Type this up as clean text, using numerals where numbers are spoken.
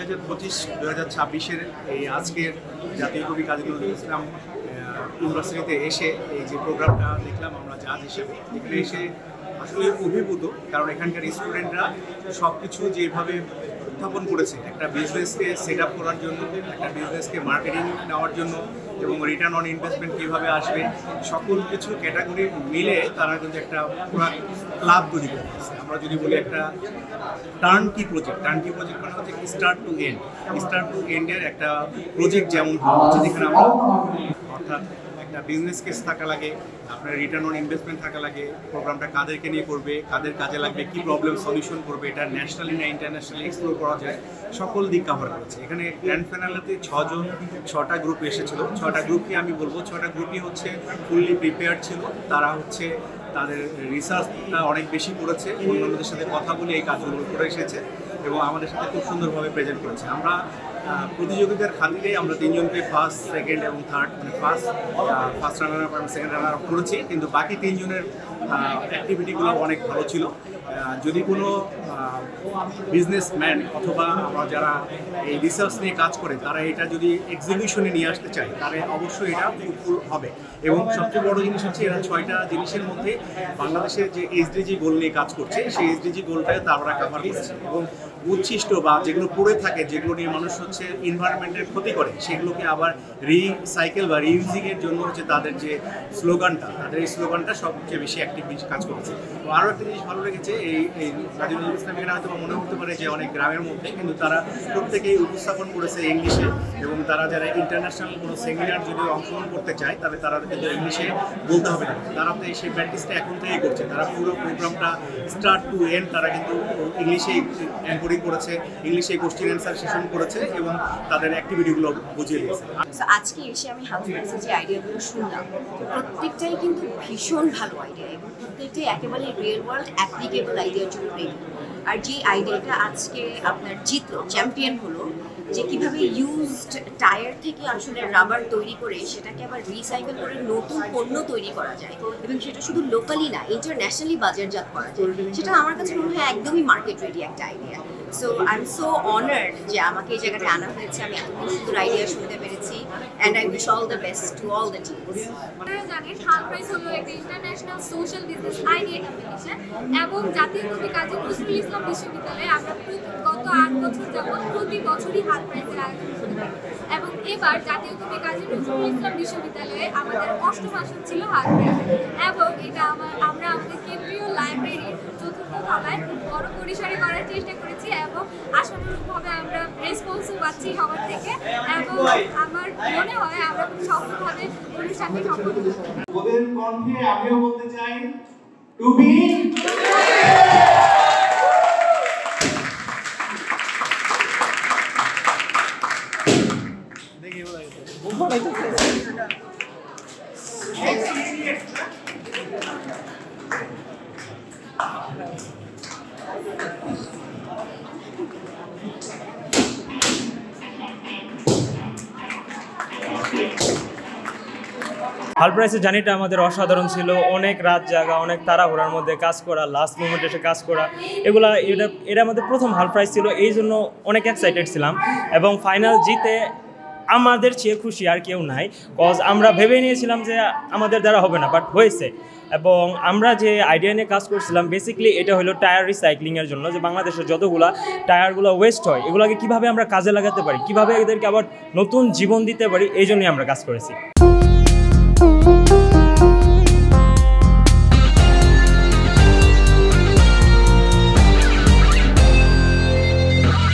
2025-2026 এই আজকের জাতীয় কবি কাজী নজরুল ইসলাম ইউনিভার্সিটিতে এসে এই যে প্রোগ্রামটা দেখলাম আমরা জাজ হিসেবে, এখানে এসে আসলে অভিভূত। কারণ এখানকার স্টুডেন্টরা সব কিছু যেভাবে উত্থাপন করেছে একটা বিজনেসকে সেট আপ করার জন্য, একটা বিজনেসকে মার্কেটিং নেওয়ার জন্য এবং রিটার্ন অন ইনভেস্টমেন্ট কীভাবে আসবে, সকল কিছু ক্যাটাগরি মিলে তারা কিন্তু একটা পুরো ক্লাব তৈরি করতেছে। আমরা যদি বলি একটা টার্নকি প্রজেক্ট মানে হচ্ছে স্টার্ট টু এন্ডের একটা প্রজেক্ট যেমন হচ্ছে, যেখানে আমরা অর্থাৎ একটা বিজনেস কেস থাকা লাগে, আপনার রিটার্ন অন ইনভেস্টমেন্ট থাকা লাগে, প্রোগ্রামটা কাদেরকে নিয়ে করবে, কাদের কাজে লাগবে, কী প্রবলেম সলিউশন করবে, এটা ন্যাশনালি না ইন্টারন্যাশনালি এক্সপ্লোর করা যায়, সকল দিক কাভার করেছে। এখানে গ্র্যান্ড ফাইনালেতে 6টা গ্রুপ এসেছিলো। 6টা গ্রুপকে আমি বলবো 6টা গ্রুপই হচ্ছে ফুললি প্রিপেয়ার্ড ছিল। তারা হচ্ছে তাদের রিসার্চটা অনেক বেশি করেছে, অন্যান্যদের সাথে কথা বলে এই কাজগুলো করে এসেছে এবং আমাদের সাথে খুব সুন্দরভাবে প্রেজেন্ট করেছে। আমরা প্রতিযোগিতার খাতিরে আমরা 3জনকে ফার্স্ট, সেকেন্ড এবং থার্ড, মানে ফার্স্ট রানার আপ এবং সেকেন্ড রানার আপ করেছি, কিন্তু বাকি 3জনের অ্যাক্টিভিটিগুলো অনেক ভালো ছিল। যদি কোনো বিজনেসম্যান অথবা আমরা যারা এই রিসার্চ নিয়ে কাজ করে তারা এটা যদি এক্সিবিশনে নিয়ে আসতে চায় তাহলে অবশ্যই এটা ফ্রুটফুল হবে। এবং সবচেয়ে বড় জিনিস হচ্ছে এরা 6টা জিনিসের মধ্যে বাংলাদেশের যে এসডিজি গোল নিয়ে কাজ করছে সেই এসডিজি গোলটাকে তারা কাভার করেছে এবং উচ্ছিষ্ট বা যেগুলো পড়ে থাকে, যেগুলো নিয়ে মানুষ হচ্ছে এনভায়রনমেন্টের ক্ষতি করে, সেগুলোকে আবার রিসাইকেল বা রিইউজিংয়ের জন্য হচ্ছে তাদের যে স্লোগানটা, তাদের এই স্লোগানটা সবচেয়ে বেশি অ্যাক্টিভ কাজ করেছে। তো আরও একটা জিনিস ভালো লেগেছে, এই কাজী নজরুল ইসলাম এখানে হয়তো মনে হতে পারে যে অনেক গ্রামের মধ্যে, কিন্তু তারা প্রত্যেকেই উপস্থাপন করেছে ইংলিশে এবং তারা যারা ইন্টারন্যাশনাল কোনো সেমিনার যদি অংশগ্রহণ করতে চায় তাহলে তারা কিন্তু ইংলিশে বলতে হবে না। তারা সেই প্র্যাকটিসটা এখন থেকেই করছে। তারা পুরো প্রোগ্রামটা স্টার্ট টু এন্ড তারা কিন্তু ইংলিশেই অ্যাঙ্করিং করেছে, ইংলিশে কোশ্চেন অ্যান্সার সেশন করেছে এবং তাদের অ্যাক্টিভিটিগুলো বুঝিয়ে দিয়েছে। আজকে এসে আমি হাউসপ্রাইসের যে আইডিয়াগুলো শুনলাম, প্রত্যেকটাই কিন্তু ভীষণ ভালো আইডিয়া এবং প্রত্যেকটাই একেবারে রিয়েল ওয়ার্ল্ড অ্যাপ্লিকেবল আইডিয়ার জন্য রেডি। আর যে আইডিয়াটা আজকে আপনার জিতলো, চ্যাম্পিয়ন হলো, যে কীভাবে ইউজড টায়ার থেকে আসলে রাবার তৈরি করে সেটাকে আবার রিসাইকেল করে নতুন পণ্য তৈরি করা যায় এবং সেটা শুধু লোকালি না ইন্টারন্যাশনালি বাজারজাত করা যায়, সেটা আমার কাছে মনে হয় একদমই মার্কেট রেডি একটা idea. So I am so honoured যে আমাকে এই জায়গাটা আনা হয়েছে, আমি এত সুন্দর আইডিয়া শুনতে পেরেছি and I wish all the best to all the teams. আপনারা জানেন হাউসপ্রাইস হলো একটা international social business idea competition এবং জাতীয় কবি কাজী নজরুল ইসলাম বিশ্ববিদ্যালয়ে আমরা গত 8 বছর যাবত প্রতি বছরই হাউসপ্রাইসের আয়োজন করে থাকি এবং এবার জাতীয় কবি কাজী নজরুল ইসলাম বিশ্ববিদ্যালয়ে আমাদের 8ম আসর ছিল হাউসপ্রাইস এবং এটা আমরা আমাদের কেন্দ্রীয় লাইব্রেরির 4র্থ তলায় বড় পরিসরে করার চেষ্টা করেছি এবং আশানুরূপভাবে আমরা রেসপন্সও পাচ্ছি সবার থেকে এবং আমার মনে হয় আমরা খুব সফলভাবে অনুষ্ঠানটি সফল করব। ওদের কণ্ঠে আমিও বলতে চাই টু বি হাউসপ্রাইসের জার্নিটা আমাদের অসাধারণ ছিল। অনেক রাত জাগা, অনেক তাড়াহুড়ার মধ্যে কাজ করা, লাস্ট মোমেন্টে এসে কাজ করা, এটা আমাদের প্রথম হাউসপ্রাইস ছিল, এই জন্য অনেক এক্সাইটেড ছিলাম এবং ফাইনাল জিতে আমাদের চেয়ে খুশি আর কেউ নাই। কজ আমরা ভেবে নিয়েছিলাম যে আমাদের দ্বারা হবে না, বাট হয়েছে। এবং আমরা যে আইডিয়া নিয়ে কাজ করছিলাম বেসিক্যালি এটা হলো টায়ার রিসাইক্লিংয়ের জন্য, যে বাংলাদেশের যতগুলা টায়ারগুলো ওয়েস্ট হয় এগুলোকে কীভাবে আমরা কাজে লাগাতে পারি, কীভাবে এদেরকে আবার নতুন জীবন দিতে পারি, এই জন্যই আমরা কাজ করেছি।